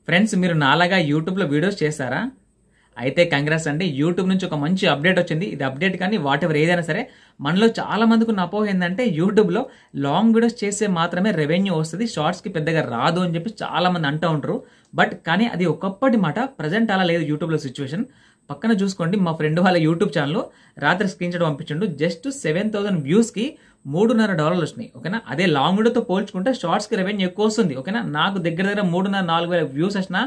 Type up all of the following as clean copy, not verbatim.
Friends, మీరు నాలాగా యూట్యూబ్లో వీడియోస్ చేస్తారా? అయితే కంగ్రాట్స్ అండి. యూట్యూబ్ నుంచి ఒక మంచి అప్డేట్ వచ్చింది. ఇది అప్డేట్ కానీ వాట్ ఎవర్ ఏదైనా సరే, మనలో చాలా మందికి ఉన్న అపోహ ఏంటంటే యూట్యూబ్లో లాంగ్ వీడియోస్ చేస్తే మాత్రమే రెవెన్యూ వస్తుంది, షార్ట్స్కి పెద్దగా రాదు అని చెప్పి చాలా మంది అంటూ ఉంటారు. బట్ కానీ అది ఒకప్పటి మాట, ప్రజెంట్ అలా లేదు యూట్యూబ్లో సిచ్యువేషన్. పక్కన చూసుకోండి, మా ఫ్రెండ్ వాళ్ళ యూట్యూబ్ ఛానల్ రాత్రి స్క్రీన్ షాట్ పంపించండు. జస్ట్ 7,000 వ్యూస్కి $3.5 వచ్చినాయి. ఓకేనా, అదే లాంగ్ వీడియోతో పోల్చుకుంటే షార్ట్స్కి రెవెన్యూ ఎక్కువ వస్తుంది. ఓకేనా, నాకు దగ్గర 3,500-4,000 వ్యూస్ వచ్చినా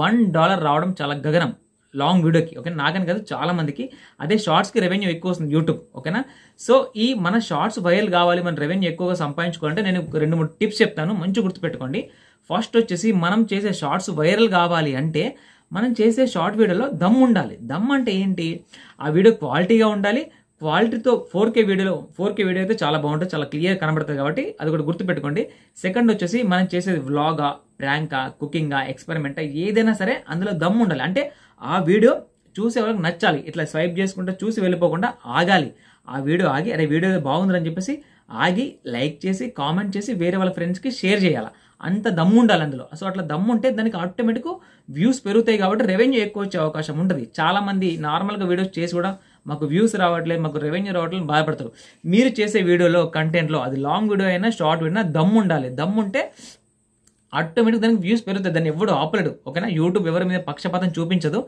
$1 రావడం చాలా గగనం లాంగ్ వీడియోకి. ఓకే, నాకని కాదు చాలా మందికి. అదే షార్ట్స్కి రెవెన్యూ ఎక్కువ వస్తుంది యూట్యూబ్. ఓకేనా, సో ఈ మన షార్ట్స్ వైరల్ కావాలి, మన రెవెన్యూ ఎక్కువగా సంపాదించుకోవాలంటే నేను 2-3 టిప్స్ చెప్తాను, మంచి గుర్తుపెట్టుకోండి. ఫస్ట్ వచ్చేసి, మనం చేసే షార్ట్స్ వైరల్ కావాలి అంటే మనం చేసే షార్ట్ వీడియోలో దమ్ ఉండాలి. దమ్ అంటే ఏంటి? ఆ వీడియో క్వాలిటీగా ఉండాలి. క్వాలిటీతో 4K వీడియో అయితే చాలా బాగుంటుంది, చాలా క్లియర్ కనబడుతుంది. కాబట్టి అది కూడా గుర్తుపెట్టుకోండి. సెకండ్ వచ్చేసి, మనం చేసేది వ్లాగా, ప్రాంకా, కుకింగా, ఎక్స్పెరిమెంటా, ఏదైనా సరే అందులో దమ్ ఉండాలి. అంటే ఆ వీడియో చూసే వాళ్ళకి నచ్చాలి. ఇట్లా స్వైప్ చేసుకుంటే చూసి వెళ్ళిపోకుండా ఆగాలి. ఆ వీడియో ఆగి, అరే వీడియో బాగుందని చెప్పేసి ఆగి లైక్ చేసి, కామెంట్ చేసి వేరే వాళ్ళ ఫ్రెండ్స్కి షేర్ చేయాలి. అంత దమ్ము ఉండాలి అందులో. సో అట్లా దమ్ము ఉంటే దానికి ఆటోమేటిక్ వ్యూస్ పెరుగుతాయి, కాబట్టి రెవెన్యూ ఎక్కువ వచ్చే అవకాశం ఉంటుంది. చాలా మంది నార్మల్గా వీడియోస్ చేసి కూడా మాకు వ్యూస్ రావట్లేదు, మాకు రెవెన్యూ రావట్లేదు బాధపడతారు. మీరు చేసే వీడియోలో, కంటెంట్లో, అది లాంగ్ వీడియో అయినా షార్ట్ వీడియో అయినా దమ్ము ఉండాలి. దమ్ము ఉంటే ఆటోమేటిక్ దానికి వ్యూస్ పెరుగుతుంది, దాన్ని ఎవడు ఆపలేడు. ఓకేనా, యూట్యూబ్ ఎవరి మీద పక్షపాతం చూపించదు.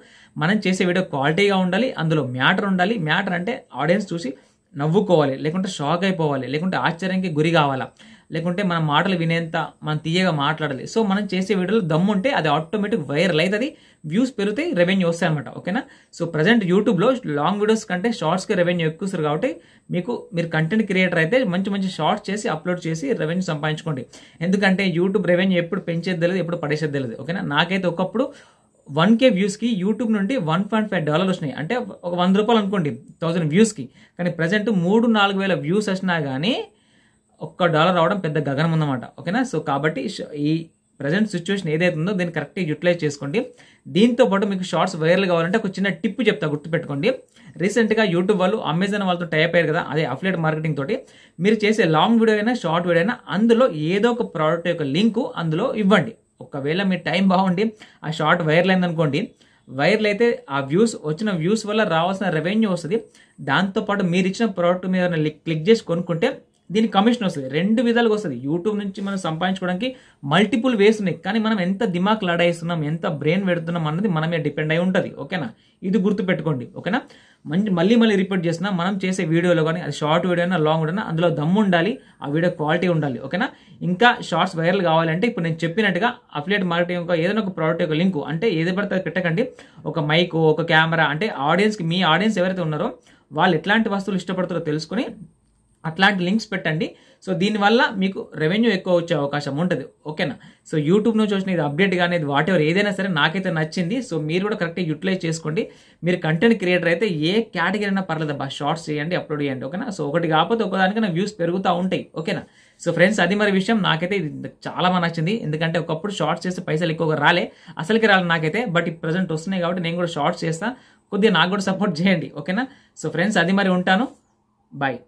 మనం చేసే వీడియో క్వాలిటీగా ఉండాలి, అందులో మ్యాటర్ ఉండాలి. మ్యాటర్ అంటే ఆడియన్స్ చూసి నవ్వుకోవాలి, లేకుంటే షాక్ అయిపోవాలి, లేకుంటే ఆశ్చర్యానికి గురి కావాలా, లేకుంటే మన మాటలు వినేంత మనం తీయగా మాట్లాడాలి. సో మనం చేసే వీడియోలో దమ్ము ఉంటే అది ఆటోమేటిక్ వైరల్ అవుతుంది, వ్యూస్ పెరుగుతాయి, రెవెన్యూ వస్తాయి అనమాట. ఓకేనా, సో ప్రజెంట్ యూట్యూబ్లో లాంగ్ వీడియోస్ కంటే షార్ట్స్కి రెవెన్యూ ఎక్కువ వస్తారు. కాబట్టి మీరు కంటెంట్ క్రియేటర్ అయితే మంచి షార్ట్స్ చేసి అప్లోడ్ చేసి రెవెన్యూ సంపాదించుకోండి. ఎందుకంటే యూట్యూబ్ రెవెన్యూ ఎప్పుడు పెంచేది తెలియదు, ఎప్పుడు పడేసేది తెలియదు. ఓకేనా, నాకైతే ఒకప్పుడు 1K వ్యూస్కి యూట్యూబ్ నుండి $1.5 వచ్చినాయి. అంటే ఒక ₹100 అనుకోండి 1000 వ్యూస్కి. కానీ ప్రజెంట్ 3-4 వేల వ్యూస్ వచ్చినా కానీ $1 రావడం పెద్ద గగనం ఉందన్నమాట. ఓకేనా, సో కాబట్టి ఈ ప్రజెంట్ సిచ్యువేషన్ ఏదైతే ఉందో దీన్ని కరెక్ట్గా యూటిలైజ్ చేసుకోండి. దీంతో పాటు మీకు షార్ట్స్ వైరల్ కావాలంటే ఒక చిన్న టిప్ చెప్తా, గుర్తుపెట్టుకోండి. రీసెంట్గా యూట్యూబ్ వాళ్ళు అమెజాన్ వాళ్ళతో టైప్ అయ్యారు కదా, అదే అఫిలియేట్ మార్కెటింగ్ తోటి. మీరు చేసే లాంగ్ వీడియో అయినా షార్ట్ వీడియో అయినా అందులో ఏదో ఒక ప్రోడక్ట్ యొక్క లింక్ అందులో ఇవ్వండి. ఒకవేళ మీ టైం బాగుండి ఆ షార్ట్ వైరల్ అయిందనుకోండి, వైరల్ అయితే ఆ వచ్చిన వ్యూస్ వల్ల రావాల్సిన రెవెన్యూ వస్తుంది. దాంతోపాటు మీరు ఇచ్చిన ప్రోడక్ట్ మీద క్లిక్ చేసి కొనుక్కుంటే దీనికి కమిషన్ వస్తుంది. 2 విధాలుగా వస్తుంది. యూట్యూబ్ నుంచి మనం సంపాదించుకోవడానికి మల్టిపుల్ వేస్ ఉన్నాయి. కానీ మనం ఎంత దిమాగ్ లడాయిస్తున్నాం, ఎంత బ్రెయిన్ పెడుతున్నాం అన్నది మన మీద డిపెండ్ అయి ఉంటుంది. ఓకేనా, ఇది గుర్తుపెట్టుకోండి. ఓకేనా, మళ్ళీ రిపీట్ చేస్తున్నా, మనం చేసే వీడియోలో కానీ అది షార్ట్ వీడియో అయినా లాంగ్ వీడియో అయినా అందులో దమ్ము ఉండాలి, ఆ వీడియో క్వాలిటీ ఉండాలి. ఓకేనా, ఇంకా షార్ట్స్ వైరల్ కావాలంటే ఇప్పుడు నేను చెప్పినట్టుగా అఫిలియేట్ మార్కెటింగ్ ఏదైనా ఒక ప్రోడక్ట్ యొక్క లింక్, అంటే ఏది పడితే అది పెట్టకండి. ఒక మైక్, ఒక కెమెరా, అంటే ఆడియన్స్కి, మీ ఆడియన్స్ ఎవరైతే ఉన్నారో వాళ్ళు ఎట్లాంటి వస్తువులు ఇష్టపడతారో తెలుసుకొని అట్లాంటి లింక్స్ పెట్టండి. సో దీనివల్ల మీకు రెవెన్యూ ఎక్కువ వచ్చే అవకాశం ఉంటుంది. ఓకేనా, సో యూట్యూబ్ నుంచి వచ్చిన ఇది అప్డేట్ కానీ వాట్ ఎవర్ ఏదైనా సరే నాకైతే నచ్చింది. సో మీరు కూడా కరెక్ట్గా యూటిలైజ్ చేసుకోండి. మీరు కంటెంట్ క్రియేటర్ అయితే ఏ కేటగిరీ అయినా పర్లేదు, షార్ట్స్ చేయండి, అప్లోడ్ చేయండి. ఓకేనా, సో ఒకటి కాకపోతే ఒకదానికైనా వ్యూస్ పెరుగుతూ ఉంటాయి. ఓకేనా, సో ఫ్రెండ్స్, అది మరి విషయం. నాకైతే చాలా బాగా నచ్చింది. ఎందుకంటే ఒకప్పుడు షార్ట్స్ చేస్తే పైసలు ఎక్కువగా రాలే, అసలుకి రాలే నాకైతే. బట్ ఈ ప్రజెంట్ వస్తున్నాయి కాబట్టి నేను కూడా షార్ట్స్ చేస్తాను. కొద్దిగా నాకు కూడా సపోర్ట్ చేయండి. ఓకేనా, సో ఫ్రెండ్స్, అది మరి ఉంటాను. బాయ్.